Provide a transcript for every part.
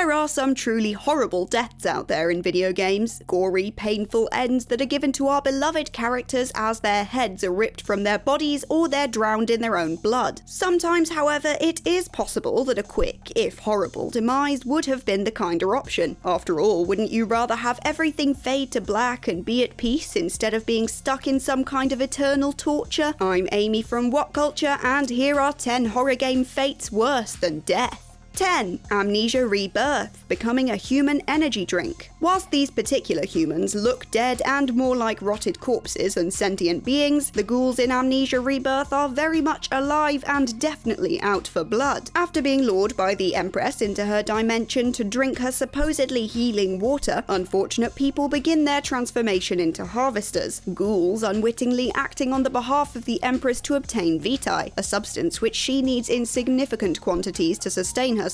There are some truly horrible deaths out there in video games, gory, painful ends that are given to our beloved characters as their heads are ripped from their bodies or they're drowned in their own blood. Sometimes, however, it is possible that a quick, if horrible, demise would have been the kinder option. After all, wouldn't you rather have everything fade to black and be at peace instead of being stuck in some kind of eternal torture? I'm Amy from WhatCulture, and here are 10 horror game fates worse than death. 10. Amnesia Rebirth, becoming a human energy drink. Whilst these particular humans look dead and more like rotted corpses than sentient beings, the ghouls in Amnesia Rebirth are very much alive and definitely out for blood. After being lured by the Empress into her dimension to drink her supposedly healing water, unfortunate people begin their transformation into harvesters, ghouls unwittingly acting on the behalf of the Empress to obtain vitae, a substance which she needs in significant quantities to sustain herself.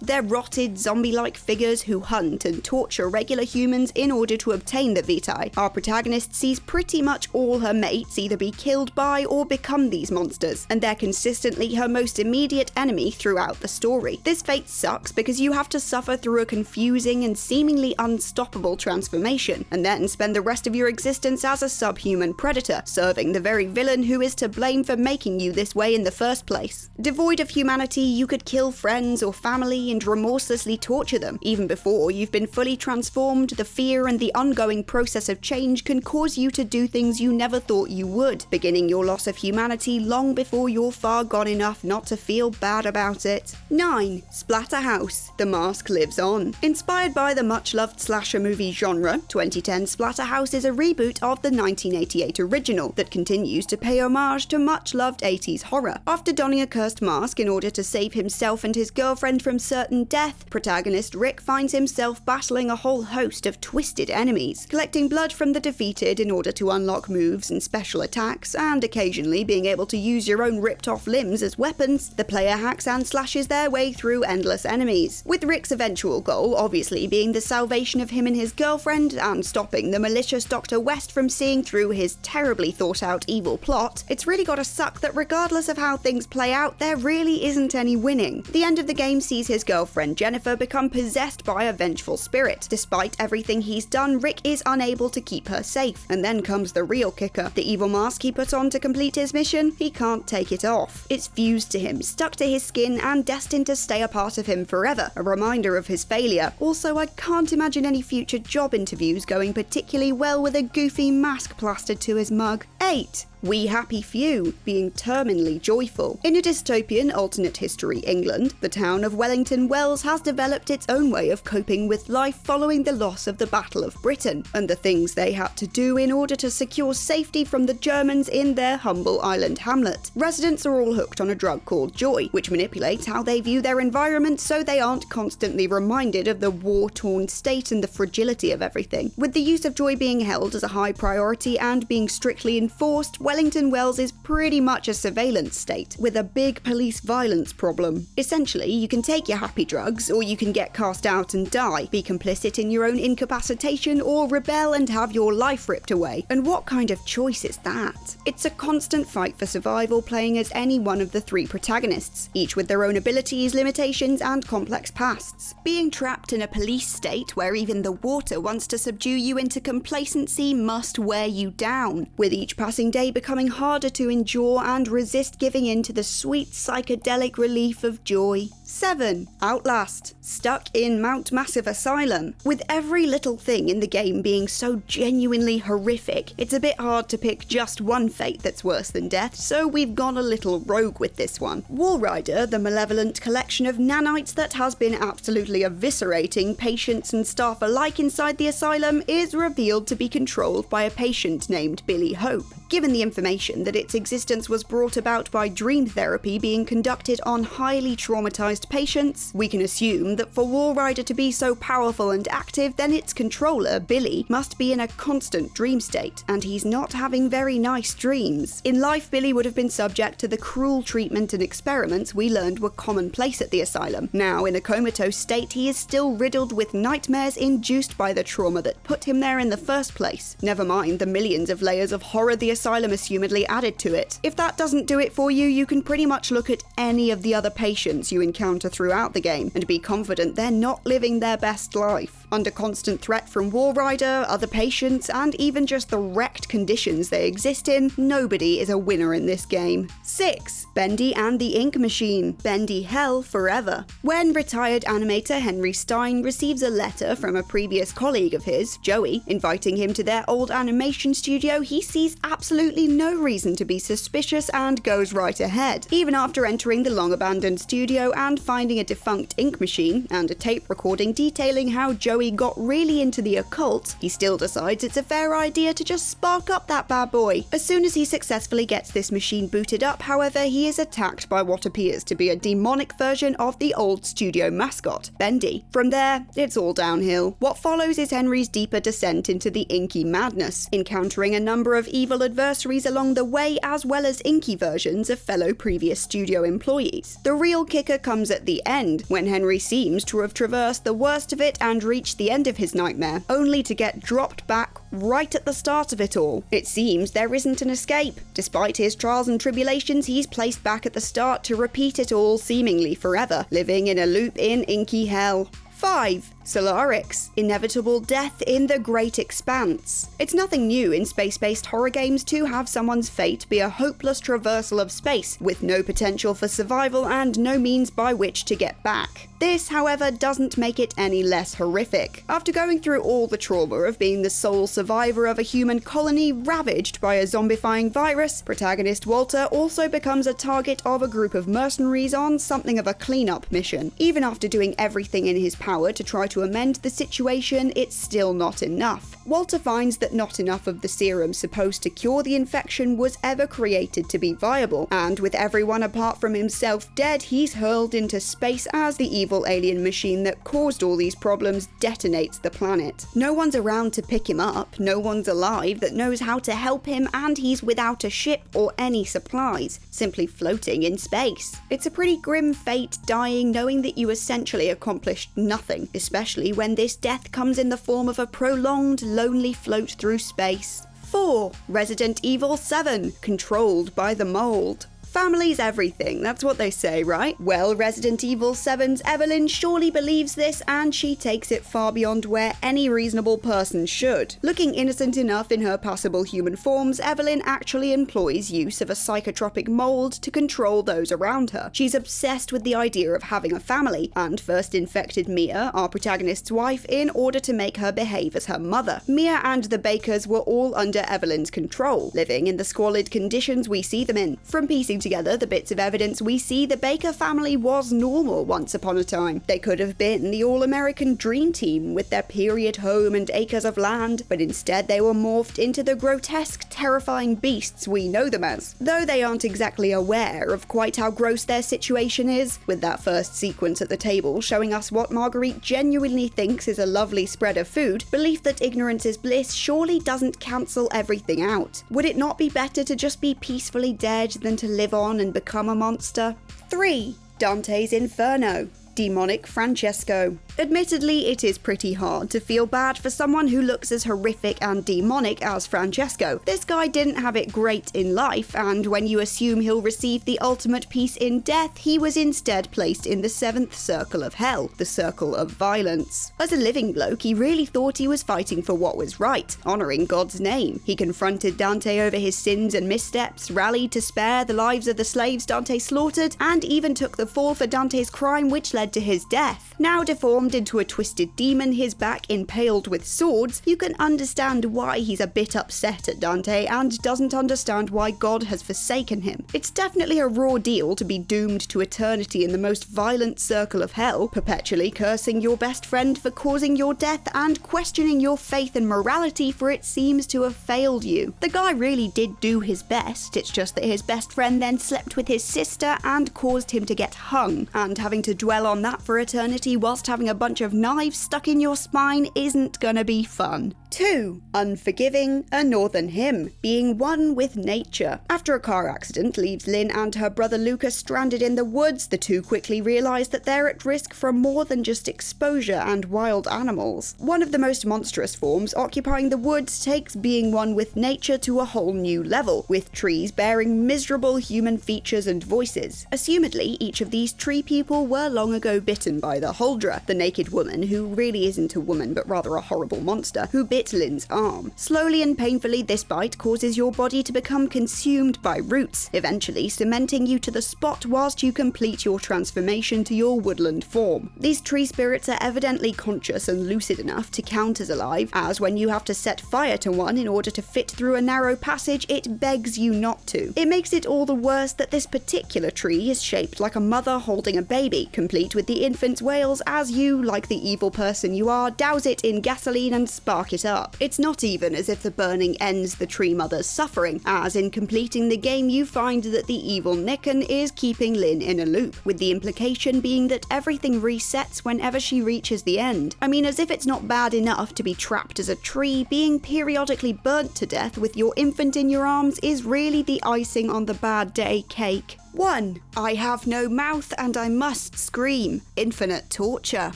They're rotted, zombie-like figures who hunt and torture regular humans in order to obtain the vitae. Our protagonist sees pretty much all her mates either be killed by or become these monsters, and they're consistently her most immediate enemy throughout the story. This fate sucks because you have to suffer through a confusing and seemingly unstoppable transformation, and then spend the rest of your existence as a subhuman predator, serving the very villain who is to blame for making you this way in the first place. Devoid of humanity, you could kill friends or family and remorselessly torture them. Even before you've been fully transformed, the fear and the ongoing process of change can cause you to do things you never thought you would, beginning your loss of humanity long before you're far gone enough not to feel bad about it. 9. Splatterhouse, The Mask Lives On. Inspired by the much-loved slasher movie genre, 2010 Splatterhouse is a reboot of the 1988 original that continues to pay homage to much-loved 80s horror. After donning a cursed mask in order to save himself and his girlfriend from certain death, protagonist Rick finds himself battling a whole host of twisted enemies, collecting blood from the defeated in order to unlock moves and special attacks, and occasionally being able to use your own ripped-off limbs as weapons. The player hacks and slashes their way through endless enemies, with Rick's eventual goal obviously being the salvation of him and his girlfriend, and stopping the malicious Dr. West from seeing through his terribly thought-out evil plot. It's really gotta suck that regardless of how things play out, there really isn't any winning. The end of the game sees his girlfriend Jennifer become possessed by a vengeful spirit. Despite everything he's done, Rick is unable to keep her safe. And then comes the real kicker. The evil mask he put on to complete his mission, he can't take it off. It's fused to him, stuck to his skin, and destined to stay a part of him forever. A reminder of his failure. Also, I can't imagine any future job interviews going particularly well with a goofy mask plastered to his mug. 8. We Happy Few, being terminally joyful. In a dystopian alternate history England, the town of Wellington Wells has developed its own way of coping with life following the loss of the Battle of Britain, and the things they had to do in order to secure safety from the Germans in their humble island hamlet. Residents are all hooked on a drug called joy, which manipulates how they view their environment so they aren't constantly reminded of the war-torn state and the fragility of everything. With the use of joy being held as a high priority and being strictly enforced, Wellington Wells is pretty much a surveillance state, with a big police violence problem. Essentially, you can take your happy drugs, or you can get cast out and die, be complicit in your own incapacitation, or rebel and have your life ripped away. And what kind of choice is that? It's a constant fight for survival, playing as any one of the 3 protagonists, each with their own abilities, limitations, and complex pasts. Being trapped in a police state where even the water wants to subdue you into complacency must wear you down, with each passing day becoming harder to endure and resist giving in to the sweet psychedelic relief of joy. 7. Outlast, stuck in Mount Massive Asylum. With every little thing in the game being so genuinely horrific, it's a bit hard to pick just one fate that's worse than death, so we've gone a little rogue with this one. Walrider, the malevolent collection of nanites that has been absolutely eviscerating patients and staff alike inside the asylum, is revealed to be controlled by a patient named Billy Hope. Given the information that its existence was brought about by dream therapy being conducted on highly traumatized patients, we can assume that for Walrider to be so powerful and active, then its controller, Billy, must be in a constant dream state, and he's not having very nice dreams. In life, Billy would have been subject to the cruel treatment and experiments we learned were commonplace at the asylum. Now, in a comatose state, he is still riddled with nightmares induced by the trauma that put him there in the first place. Never mind the millions of layers of horror the asylum assumedly added to it. If that doesn't do it for you, you can pretty much look at any of the other patients you encounter encounter throughout the game and be confident they're not living their best life. Under constant threat from War Rider, other patients, and even just the wrecked conditions they exist in, nobody is a winner in this game. 6. Bendy and the Ink Machine. Bendy Hell Forever. When retired animator Henry Stein receives a letter from a previous colleague of his, Joey, inviting him to their old animation studio, he sees absolutely no reason to be suspicious and goes right ahead. Even after entering the long-abandoned studio and finding a defunct ink machine and a tape recording detailing how Joey got really into the occult, he still decides it's a fair idea to just spark up that bad boy. As soon as he successfully gets this machine booted up, however, he is attacked by what appears to be a demonic version of the old studio mascot, Bendy. From there, it's all downhill. What follows is Henry's deeper descent into the inky madness, encountering a number of evil adversaries along the way, as well as inky versions of fellow previous studio employees. The real kicker comes at the end, when Henry seems to have traversed the worst of it and reached the end of his nightmare, only to get dropped back right at the start of it all. It seems there isn't an escape. Despite his trials and tribulations, he's placed back at the start to repeat it all seemingly forever, living in a loop in inky hell. 5. Solarix. Inevitable death in the Great Expanse. It's nothing new in space-based horror games to have someone's fate be a hopeless traversal of space, with no potential for survival and no means by which to get back. This, however, doesn't make it any less horrific. After going through all the trauma of being the sole survivor of a human colony ravaged by a zombifying virus, protagonist Walter also becomes a target of a group of mercenaries on something of a cleanup mission. Even after doing everything in his power to try to amend the situation, it's still not enough. Walter finds that not enough of the serum supposed to cure the infection was ever created to be viable, and with everyone apart from himself dead, he's hurled into space as the evil alien machine that caused all these problems detonates the planet. No one's around to pick him up, no one's alive that knows how to help him, and he's without a ship or any supplies, simply floating in space. It's a pretty grim fate, dying knowing that you essentially accomplished nothing, especially when this death comes in the form of a prolonged, lonely float through space. 4. Resident Evil 7. Controlled by the Mold. Family's everything, that's what they say, right? Well, Resident Evil 7's Evelyn surely believes this, and she takes it far beyond where any reasonable person should. Looking innocent enough in her passable human forms, Evelyn actually employs use of a psychotropic mold to control those around her. She's obsessed with the idea of having a family, and first infected Mia, our protagonist's wife, in order to make her behave as her mother. Mia and the Bakers were all under Evelyn's control, living in the squalid conditions we see them in. From piecing together the bits of evidence we see, the Baker family was normal once upon a time. They could have been the all-American dream team with their period home and acres of land, but instead they were morphed into the grotesque, terrifying beasts we know them as. Though they aren't exactly aware of quite how gross their situation is, with that first sequence at the table showing us what Marguerite genuinely thinks is a lovely spread of food, belief that ignorance is bliss surely doesn't cancel everything out. Would it not be better to just be peacefully dead than to live on and become a monster? 3. Dante's Inferno. Demonic Francesco. Admittedly, it is pretty hard to feel bad for someone who looks as horrific and demonic as Francesco. This guy didn't have it great in life, and when you assume he'll receive the ultimate peace in death, he was instead placed in the 7th circle of hell, the circle of violence. As a living bloke, he really thought he was fighting for what was right, honouring God's name. He confronted Dante over his sins and missteps, rallied to spare the lives of the slaves Dante slaughtered, and even took the fall for Dante's crime, which led to his death. Now deformed into a twisted demon, his back impaled with swords, you can understand why he's a bit upset at Dante and doesn't understand why God has forsaken him. It's definitely a raw deal to be doomed to eternity in the most violent circle of hell, perpetually cursing your best friend for causing your death and questioning your faith and morality for it seems to have failed you. The guy really did do his best, it's just that his best friend then slept with his sister and caused him to get hung, and having to dwell on that for eternity whilst having a bunch of knives stuck in your spine isn't gonna be fun. 2. Unforgiving, a northern hymn, being one with nature. After a car accident leaves Lynn and her brother Lucas stranded in the woods, the two quickly realise that they're at risk from more than just exposure and wild animals. One of the most monstrous forms occupying the woods takes being one with nature to a whole new level, with trees bearing miserable human features and voices. Assumedly, each of these tree people were long ago bitten by the Huldra, the naked woman who really isn't a woman but rather a horrible monster, who bit Lynn's arm. Slowly and painfully, this bite causes your body to become consumed by roots, eventually cementing you to the spot whilst you complete your transformation to your woodland form. These tree spirits are evidently conscious and lucid enough to count as alive, as when you have to set fire to one in order to fit through a narrow passage, it begs you not to. It makes it all the worse that this particular tree is shaped like a mother holding a baby, complete with the infant's wails as you, like the evil person you are, douse it in gasoline and spark it up. It's not even as if the burning ends the tree mother's suffering, as in completing the game you find that the evil Nikken is keeping Lynn in a loop, with the implication being that everything resets whenever she reaches the end. I mean, as if it's not bad enough to be trapped as a tree, being periodically burnt to death with your infant in your arms is really the icing on the bad day cake. 1. I have no mouth and I must scream. Infinite torture.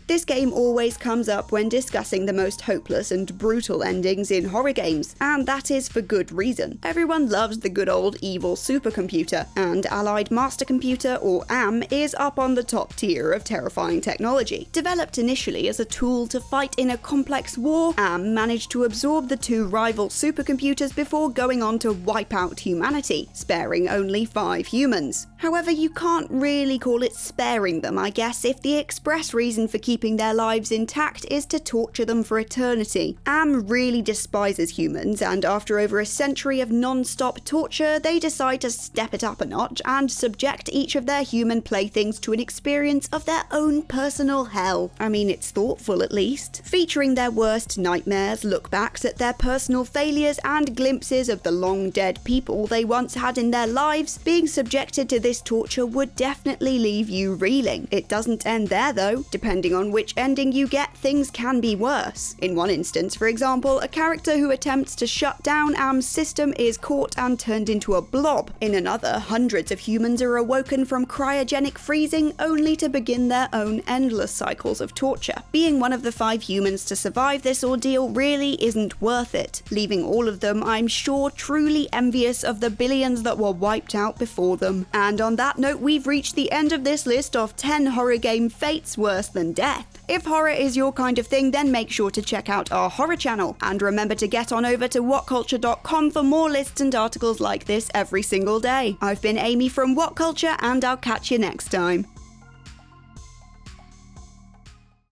This game always comes up when discussing the most hopeless and brutal endings in horror games, and that is for good reason. Everyone loves the good old evil supercomputer, and Allied Master Computer, or AM, is up on the top tier of terrifying technology. Developed initially as a tool to fight in a complex war, AM managed to absorb the two rival supercomputers before going on to wipe out humanity, sparing only 5 humans. However, you can't really call it sparing them, I guess, if the express reason for keeping their lives intact is to torture them for eternity. AM really despises humans, and after over a century of non-stop torture, they decide to step it up a notch and subject each of their human playthings to an experience of their own personal hell. I mean, it's thoughtful at least. Featuring their worst nightmares, look-backs at their personal failures, and glimpses of the long-dead people they once had in their lives, being subjected to this torture would definitely leave you reeling. It doesn't end there though. Depending on which ending you get, things can be worse. In one instance, for example, a character who attempts to shut down AM's system is caught and turned into a blob. In another, hundreds of humans are awoken from cryogenic freezing only to begin their own endless cycles of torture. Being one of the 5 humans to survive this ordeal really isn't worth it, leaving all of them, I'm sure, truly envious of the billions that were wiped out before them. And on that note, we've reached the end of this list of 10 horror game fates worse than death. If horror is your kind of thing, then make sure to check out our horror channel. And remember to get on over to WhatCulture.com for more lists and articles like this every single day. I've been Amy from WhatCulture, and I'll catch you next time.